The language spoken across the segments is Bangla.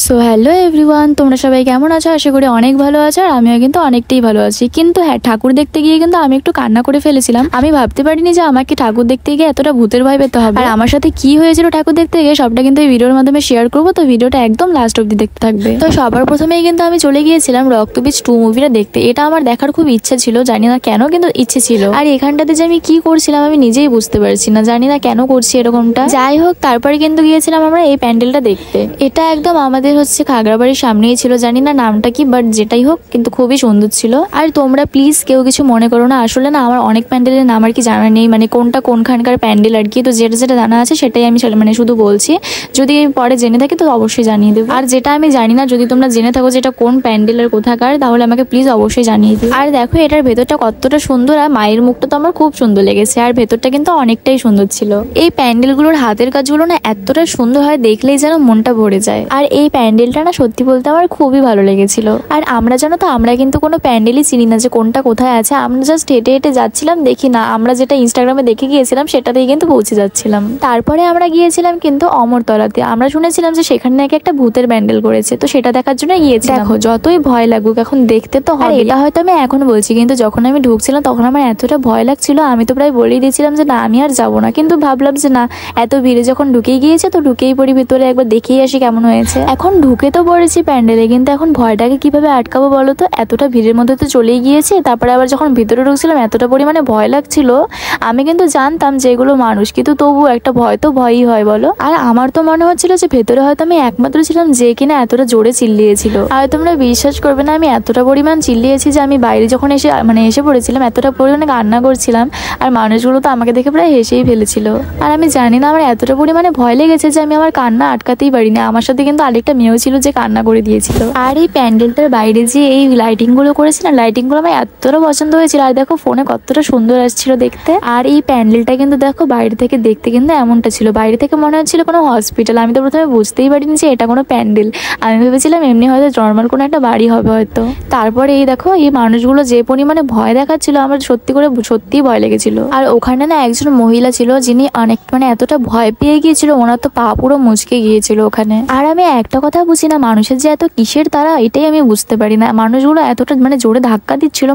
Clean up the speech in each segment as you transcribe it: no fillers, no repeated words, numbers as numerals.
সো হ্যালো এভরিওয়ান, তোমরা সবাই কেমন আছো? আশা করি অনেক ভালো আছো। আর আমিও কিন্তু অনেকটাই ভালো আছি। কিন্তু হ্যাঁ, ঠাকুর দেখতে গিয়ে কিন্তু আমি একটু কান্না করে ফেলেছিলাম। আমি ভাবতে পারিনি যে আমাকে ঠাকুর দেখতে গিয়ে এতটা ভূতের ভয় পেতে হবে। আর আমার সাথে কি হয়েছিল ঠাকুর দেখতে গিয়ে সবটা কিন্তু এই ভিডিওর মাধ্যমে শেয়ার করবো। তো ভিডিওটা একদম লাস্ট অব্দি দেখতে থাকবে। তো সবার প্রথমেই কিন্তু আমি চলে গিয়েছিলাম রক্তবীজ 2 মুভিটা দেখতে। এটা আমার দেখার খুব ইচ্ছা ছিল, জানি না কেন, কিন্তু ইচ্ছে ছিল। আর এখানটাতে যে আমি কি করছিলাম আমি নিজেই বুঝতে পারছি না, জানি না কেন করছি এরকমটা। যাই হোক, তারপরে কিন্তু গিয়েছিলাম আমরা এই প্যান্ডেলটা দেখতে। এটা একদম আমাদের হচ্ছে খাগড়াবাড়ির সামনেই ছিল, জানি না নামটা কি, বাট যেটাই হোক কিন্তু খুবই সুন্দর ছিল। আর তোমরা প্লিজ কেউ কিছু মনে করো না, আসলে না আমার অনেক প্যান্ডেলের নাম আর কি জানা নেই, মানে কোনটা কোনখানকার প্যান্ডেল আর কি। তো যেটা যেটা জানা আছে সেটাই আমি মানে শুধু বলছি। যদি পরে জেনে থাকি তো অবশ্যই জানিয়ে দেবো। আর যেটা আমি জানি না, যদি তোমরা জেনে থাকো যেটা কোন প্যান্ডেলের কোথাকার, তাহলে আমাকে প্লিজ অবশ্যই জানিয়ে দিও। আর দেখো এটার ভেতরটা কতটা সুন্দর, আর মায়ের মুখটা তো আমার খুব সুন্দর লেগেছে। আর ভেতরটা কিন্তু অনেকটাই সুন্দর ছিল। এই প্যান্ডেলগুলোর হাতের কাজগুলো না এতটা সুন্দর হয়, দেখলেই যেন মনটা ভরে যায়। আর এই প্যান্ডেলটা না সত্যি বলতে আমার খুবই ভালো লেগেছিল। আর আমরা জানো তো, আমরা কিন্তু কোনো প্যান্ডেলই চিনি না যে কোনটা কোথায় আছে। আমরা জাস্ট হেঁটে হেঁটে যাচ্ছিলাম, দেখি না আমরা যেটা ইনস্টাগ্রামে দেখে গিয়েছিলাম সেটাতেই কিন্তু পৌঁছে যাচ্ছিলাম। তারপরে আমরা গিয়েছিলাম কিন্তু অমরতলাতে। আমরা শুনেছিলাম যে সেখানে নাকি একটা ভূতের প্যান্ডেল করেছে, তো সেটা দেখার জন্য গিয়েছিলাম। দেখো যতই ভয় লাগুক এখন দেখতে তো হয়। এটা হয়তো আমি এখন বলছি, কিন্তু যখন আমি ঢুকছিলাম তখন আমার এতটা ভয় লাগছিল, আমি তো প্রায় বলেই দিয়েছিলাম যে না আমি আর যাবো না। কিন্তু ভাবলাম যে না, এত ভিড়ে যখন ঢুকেই গিয়েছে তো ঢুকেই পড়ি ভিতরে, একবার দেখেই আসি কেমন হয়েছে। এখন ঢুকে তো পড়েছি প্যান্ডেলে, কিন্তু এখন ভয়টাকে কিভাবে আটকাবো বলো তো? এতটা ভিড়ের মধ্যে তো চলেই গিয়েছি। তারপরে আবার যখন ভিতরে ঢুকছিলাম এতটা পরিমাণে ভয় লাগছিল। আমি কিন্তু জানতাম যে এগুলো মানুষ, কিন্তু তবু একটা ভয় তো ভয়ই হয় বলো। আর আমার তো মনে হচ্ছিল যে ভেতরে হয়তো আমি একমাত্র ছিলাম যে কিনা এতটা জোরে চিল্লিয়েছিল। আর তোমরা বিশ্বাস করবে না, আমি এতটা পরিমাণ চিল্লিয়েছি যে আমি বাইরে যখন এসে পড়েছিলাম এতটা পরিমাণে কান্না করছিলাম। আর মানুষগুলো তো আমাকে দেখে প্রায় হেসেই ফেলেছিল। আর আমি জানি না আমার এতটা পরিমাণে ভয় লেগেছে যে আমি আমার কান্না আটকাতেই পারিনি। আমার সাথে কিন্তু আরেকটা মেয়েও ছিল যে কান্না করে দিয়েছিল। আর এই প্যান্ডেলটার বাইরে যে এই লাইটিং গুলো করেছে না, লাইটিং গুলো আমার এতটা পছন্দ হয়েছিল। আর দেখো ফোনে কতটা সুন্দর আসছিল দেখতে। আর এই প্যান্ডেলটা কিন্তু দেখো বাইরে থেকে দেখতে কিন্তু এমনটা ছিল, বাইরে থেকে মনে হচ্ছিল কোনো হসপিটাল। আমি তো প্রথমে বুঝতেই পারিনি যে এটা কোনো প্যান্ডেল, আমি ভেবেছিলাম এমনি হয়তো নর্মাল কোনো একটা বাড়ি হবে হয়তো। তারপরে এই দেখো এই মানুষগুলো যে পরিমাণে ভয় দেখাচ্ছিল, আমার সত্যিই ভয় লেগেছিল। আর ওখানে না একজন মহিলা ছিল যিনি অনেক এতটা ভয় পেয়ে গিয়েছিল, ওনার তো পা পুরো মুচকে গিয়েছিল ওখানে। আর আমি একটা কথা বুঝি না, মানুষের যে এত কিসের তারা, এটাই আমি বুঝতে পারি না। মানুষগুলো এতটা জোরে ধাক্কা দিচ্ছিল,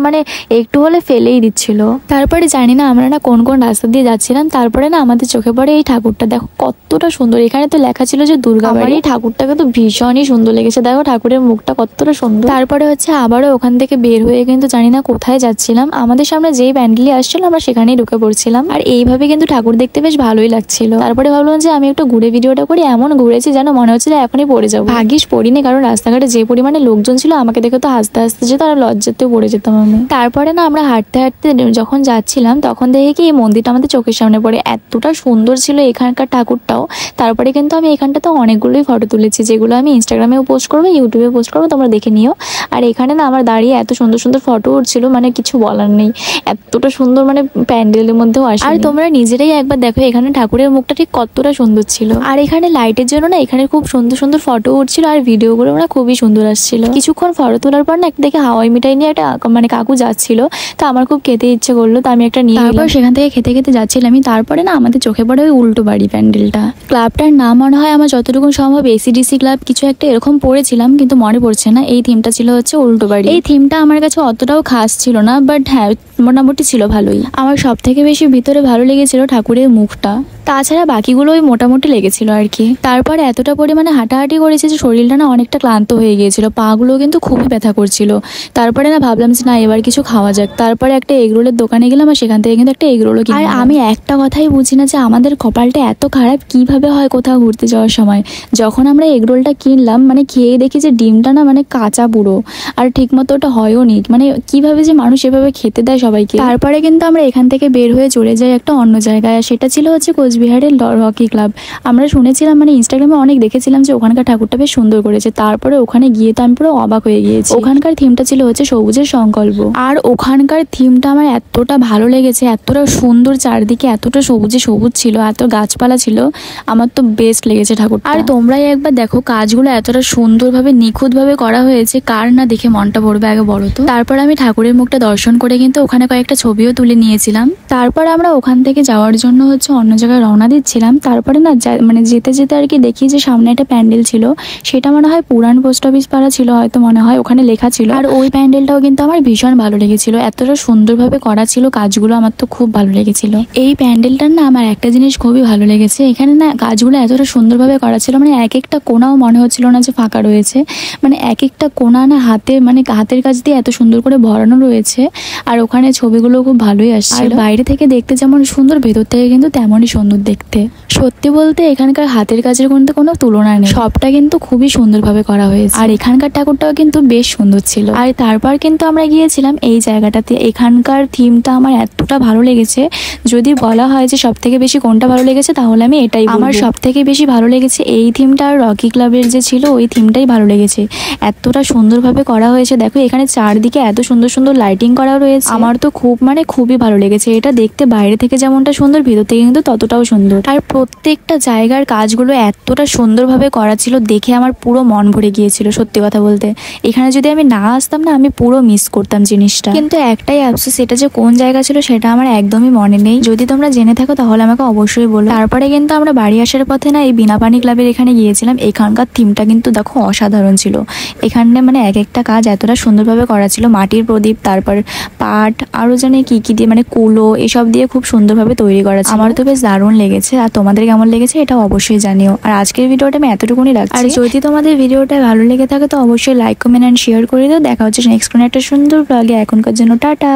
একটু হলে ফেলেই দিচ্ছিল। তারপরে জানি না আমরা না কোন কোন রাস্তা দিয়ে যাচ্ছিলাম, তারপরে না আমাদের চোখে পড়ে এই ঠাকুরটা। দেখো কতটা সুন্দর, এখানে তো লেখা ছিল যে দুর্গাবাড়ি। এই ঠাকুরটাকে তো ভীষণই সুন্দর লেগেছে, দেখো ঠাকুরের মুখটা কতটা সুন্দর। তারপরে হচ্ছে আবারও ওখান থেকে বের হয়ে কিন্তু জানি না কোথায় যাচ্ছিলাম, আমাদের সামনে যেই প্যান্ডেলই আসছিল আমরা সেখানেই ঢুকে পড়ছিলাম। আর এইভাবে কিন্তু ঠাকুর দেখতে বেশ ভালোই লাগছিল। তারপরে ভাবলাম যে আমি একটু ঘুরে ভিডিওটা করি, এমন ঘুরেছি যেন মনে হচ্ছে যে এখনই পড়ে যাবো। ভাগ্যিস পড়িনি, কারণ রাস্তাঘাটে যে পরিমাণে লোকজন ছিল আমাকে দেখে তো হাসতে হাসতে যেত, আর লজ্জাতেও পড়ে যেতাম আমি। তারপরে না আমরা হাঁটতে হাঁটতে যখন যাচ্ছিলাম তখন দেখি কি এই মন্দিরটা আমাদের চোখের সামনে পড়ে, এতটা সুন্দর ছিল এখানকার ঠাকুরটাও। তারপরে কিন্তু আমি এখানটাতে অনেকগুলোই ফটো তুলেছি, যেগুলো আমি ইনস্টাগ্রামেও পোস্ট করবো, ইউটিউবে পোস্ট করবো, তোমরা দেখে নিও। আর এখানে না আমার দাঁড়িয়ে এত সুন্দর সুন্দর ফটো উঠছিল, কিছু বলার নেই, এতটা সুন্দর প্যান্ডেলের মধ্যেও আসে। আর তোমরা নিজেরাই একবার দেখো এখানে ঠাকুরের মুখটা ঠিক কতটা সুন্দর ছিল। আর এখানে লাইটের জন্য না এখানে খুব সুন্দর সুন্দর ফটো উঠছিল, আর ভিডিওগুলো খুবই সুন্দর আসছিল। কিছুক্ষণ ফটো তোলার পর না একটা দেখে হাওয়াই মিঠাই নিয়ে একটা কাকু যাচ্ছিল, তো আমার খুব খেতে ইচ্ছে করলো, তো আমি একটা নিয়ে তারপর সেখান থেকে খেতে খেতে যাচ্ছিলাম। তারপরে না আমাদের চোখে পড়ে ওই উল্টো বাড়ি প্যান্ডেলটা। ক্লাবটার নাম মনে হয় আমার যতটুকু সম্ভব এসিডিসি ক্লাব কিছু একটা এরকম পড়েছিলাম, কিন্তু মনে পড়ছে না। এই থিমটা ছিল হচ্ছে উল্টো বাড়ি। এই থিমটা আমার কাছে অতটাও খাস ছিল না, বাট হ্যাঁ মোটামুটি ছিল ভালোই। আমার সব থেকে বেশি ভিতরে ভালো লেগেছিল ঠাকুরের মুখটা, তাছাড়া বাকিগুলো ওই মোটামুটি লেগেছিল আর কি। তারপরে এতটা পরিমাণে হাঁটাহাঁটি করেছে যে শরীরটা না অনেকটা ক্লান্ত হয়ে গিয়েছিল, পাগুলো কিন্তু খুবই ব্যথা করছিল। তারপরে না ভাবলাম যে না এবার কিছু খাওয়া যাক। তারপরে একটা এগরোলের দোকানে গেলাম, আর সেখান থেকে কিন্তু একটা এগরোলও কিনলাম। আর আমি একটা কথাই বুঝি না যে আমাদের কপালটা এত খারাপ কিভাবে হয় কোথাও ঘুরতে যাওয়ার সময়। যখন আমরা এগরোলটা কিনলাম খেয়ে দেখি যে ডিমটা না কাঁচা পুরো, আর ঠিক মতো ওটা হয়ও নি। কিভাবে যে মানুষ এভাবে খেতে দেয় সবাইকে। তারপরে কিন্তু আমরা এখান থেকে বের হয়ে চলে যাই একটা অন্য জায়গায়, আর সেটা ছিল হচ্ছে কোচবিহারের রকি ক্লাব। আমরা শুনেছিলাম ইনস্টাগ্রামে অনেক দেখেছিলাম যে ওখানকার ঠাকুরটা বেশ সুন্দর করেছে। তারপরে ওখানে গিয়ে তো আমি পুরো অবাক হয়ে গিয়েছি। ওখানকার থিমটা ছিল হচ্ছে সবুজের সংকল্প, আর ওখানকার থিমটা আমার এতটা ভালো লেগেছে, এতটা সুন্দর, চারদিকে এতটা সবুজ ছিল, এত গাছপালা ছিল, আমার তো বেস্ট লেগেছে ঠাকুর। আর তোমরাই একবার দেখো কাজগুলো এতটা সুন্দরভাবে নিখুঁতভাবে করা হয়েছে, কার না দেখে মনটা ভরবে আগে বলো তো। তারপর আমি ঠাকুরের মুখটা দর্শন করে কিন্তু ওখানে কয়েকটা ছবিও তুলে নিয়েছিলাম। তারপর আমরা ওখান থেকে যাওয়ার জন্য হচ্ছে অন্য জায়গায় রওনা দিচ্ছিলাম তারপরে না মানে যেতে যেতে আর কি দেখি যে সামনে একটা প্যান্ডেল ছিল, সেটা মনে হয় পুরান পোস্ট অফিস পাড়া ছিল হয়তো, মনে হয় ওখানে লেখা ছিল। আর ওই প্যান্ডেলটাও কিন্তু আমার ভীষণ ভালো লেগেছিল, এতটা সুন্দরভাবে করা ছিল কাজগুলো, আমার তো খুব ভালো লেগেছিল। এই প্যান্ডেলটার না আমার একটা জিনিস খুবই ভালো লেগেছে, এখানে না কাজগুলো এতটা সুন্দরভাবে করা ছিল, মানে এক একটা কোনাও মনে হচ্ছিল না যে ফাঁকা রয়েছে, মানে এক একটা কোনা না হাতের কাজ দিয়ে এত সুন্দর করে ভরানো রয়েছে। আর ওখানে ছবিগুলো খুব ভালোই আসছে, আর বাইরে থেকে দেখতে যেমন সুন্দর ভেতর থেকে কিন্তু তেমনই সুন্দর দেখতে। সত্যি বলতে এখানকার হাতের কাজের কোনো তুলনা নেই, সবটা কিন্তু খুবই সুন্দরভাবে করা হয়েছে। আর এখানকার ঠাকুরটাও কিন্তু বেশ সুন্দর ছিল। আর তারপর কিন্তু আমরা গিয়েছিলাম এই জায়গাটাতে, এখানকার থিমটা আমার এতটা ভালো লেগেছে, যদি বলা হয় যে সব থেকে বেশি কোনটা ভালো লেগেছে তাহলে আমি এটাই বলবো। আমার সব থেকে বেশি ভালো লেগেছে এই থিমটা, আর রকি ক্লাবের যে ছিল ওই থিমটাই ভালো লেগেছে, এতটা সুন্দরভাবে করা হয়েছে। দেখো এখানে চারদিকে এত সুন্দর সুন্দর লাইটিং করা রয়েছে, আমার তো খুবই ভালো লেগেছে। এটা দেখতে বাইরে থেকে যেমনটা সুন্দর, ভেতর থেকে কিন্তু ততটাও সুন্দর। আর প্রত্যেকটা জায়গার কাজগুলো এতটা সুন্দরভাবে করা ছিল, দেখে আমার পুরো মন ভরে গিয়েছিল। সত্যি কথা বলতে এখানে যদি আমি না আসতাম না, আমি পুরো মিস করতাম জিনিসটা। কিন্তু একটাই আফসোস, সেটা যে কোন জায়গা ছিল সেটা আমার একদমই মনে নেই, যদি তোমরা জেনে থাকো তাহলে আমাকে অবশ্যই বলো। তারপরে কিন্তু আমরা বাড়ি আসার পথে না এই বিনাপানি ক্লাবের এখানে গিয়েছিলাম, এখানকার থিমটা কিন্তু দেখো অসাধারণ ছিল। এখানে মানে এক একটা কাজ এতটা সুন্দরভাবে করা ছিল, মাটির প্রদীপ, তারপর পাট, আরো জানে কি কি দিয়ে, মানে কুলো, এসব দিয়ে খুব সুন্দরভাবে তৈরি করা ছিল। আমার তো বেশ দারুণ লেগেছে, আর তোমাদের কেমন লেগেছে এটা অবশ্যই জানিও। আর আজকের ভিডিওটা আমি এতটুকুনি রাখছি, আর যদি তোমাদের ভিডিওটা ভালো লেগে থাকে তো অবশ্যই লাইক, কমেন্ট এন্ড শেয়ার করে দাও। দেখা হচ্ছে নেক্সট কোনো একটা সুন্দর ব্লগে, এখনকার জন্য টাটা।